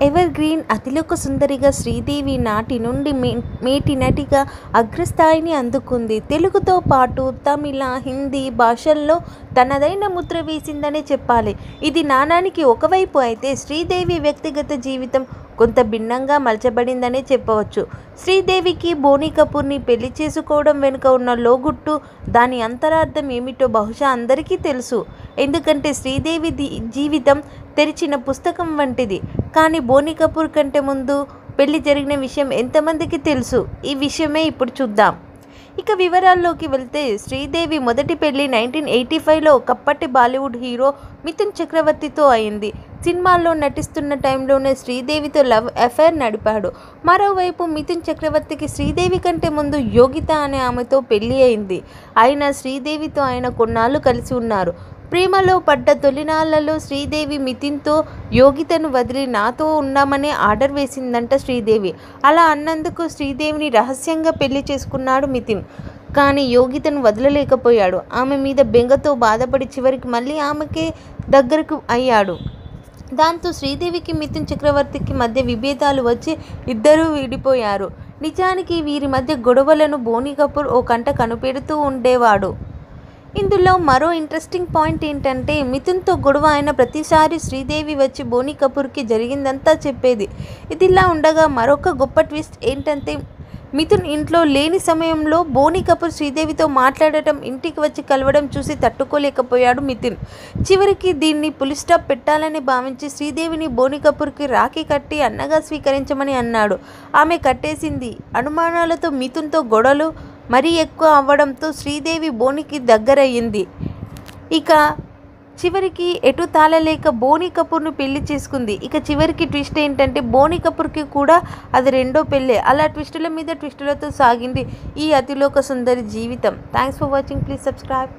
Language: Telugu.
ఎవర్ గ్రీన్ అతిలోక సుందరిగా శ్రీదేవి నాటి నుండి మేటి నటిగా అగ్రస్థాయిని అందుకుంది. తెలుగుతో పాటు తమిళ, హిందీ భాషల్లో తనదైన ముద్ర వేసిందనే చెప్పాలి. ఇది నాణానికి ఒకవైపు అయితే శ్రీదేవి వ్యక్తిగత జీవితం కొంత భిన్నంగా మలచబడిందనే చెప్పవచ్చు. శ్రీదేవికి బోనీ కపూర్ని పెళ్లి చేసుకోవడం వెనుక ఉన్న లోగుట్టు, దాని అంతరార్థం ఏమిటో బహుశా అందరికీ తెలుసు. ఎందుకంటే శ్రీదేవి జీవితం తెరిచిన పుస్తకం వంటిది. కానీ బోనీ కపూర్ కంటే ముందు పెళ్లి జరిగిన విషయం ఎంతమందికి తెలుసు? ఈ విషయమే ఇప్పుడు చూద్దాం. ఇక వివరాల్లోకి వెళ్తే, శ్రీదేవి మొదటి పెళ్లి 1985లో ఒకప్పటి బాలీవుడ్ హీరో మిథున్ చక్రవర్తితో అయింది. సినిమాల్లో నటిస్తున్న టైంలోనే శ్రీదేవితో లవ్ అఫైర్ నడిపాడు. మరోవైపు మిథున్ చక్రవర్తికి శ్రీదేవి కంటే ముందు యోగిత అనే ఆమెతో పెళ్లి అయింది. అయినా శ్రీదేవితో ఆయన కొన్నాళ్ళు కలిసి ఉన్నారు. ప్రేమలో పడ్డ తొలినాళ్లలో శ్రీదేవి మిథున్తో యోగితను వదిలి నాతో ఉన్నామని ఆర్డర్ వేసిందంట శ్రీదేవి. అలా అన్నందుకు శ్రీదేవిని రహస్యంగా పెళ్లి చేసుకున్నాడు మిథున్. కానీ యోగితను వదలలేకపోయాడు. ఆమె మీద బెంగతో బాధపడి చివరికి మళ్ళీ ఆమెకే దగ్గరకు అయ్యాడు. దాంతో శ్రీదేవికి మిథున్ చక్రవర్తికి మధ్య విభేదాలు వచ్చి ఇద్దరూ విడిపోయారు. నిజానికి వీరి మధ్య గొడవలను బోనీ కపూర్ ఓ కంట కనిపెడుతూ ఉండేవాడు. ఇందులో మరో ఇంట్రెస్టింగ్ పాయింట్ ఏంటంటే, మిథున్తో గొడవ అయిన ప్రతిసారి శ్రీదేవి వచ్చి బోనీ కపూర్కి జరిగిందంతా చెప్పేది. ఇదిలా ఉండగా మరొక గొప్ప ట్విస్ట్ ఏంటంటే, మిథున్ ఇంట్లో లేని సమయంలో బోనీ కపూర్ శ్రీదేవితో మాట్లాడటం, ఇంటికి వచ్చి కలవడం చూసి తట్టుకోలేకపోయాడు మిథున్. చివరికి దీన్ని పులిస్టాప్ పెట్టాలని భావించి శ్రీదేవిని బోనీ కపూర్కి రాఖీ కట్టి అన్నగా స్వీకరించమని అన్నాడు. ఆమె కట్టేసింది. అనుమానాలతో మిథున్తో గొడవలు మరీ ఎక్కువ అవ్వడంతో శ్రీదేవి బోనీకి దగ్గరయ్యింది. ఇక చివరికి ఎటు తాళలేక బోనీ కపూర్ను పెళ్లి చేసుకుంది. ఇక చివరికి ట్విస్ట్ ఏంటంటే, బోనీ కపూర్కి కూడా అది రెండో పెళ్ళే. అలా ట్విస్టుల మీద ట్విస్టులతో సాగింది ఈ అతిలోక సుందరి జీవితం. Thanks for watching. Please subscribe.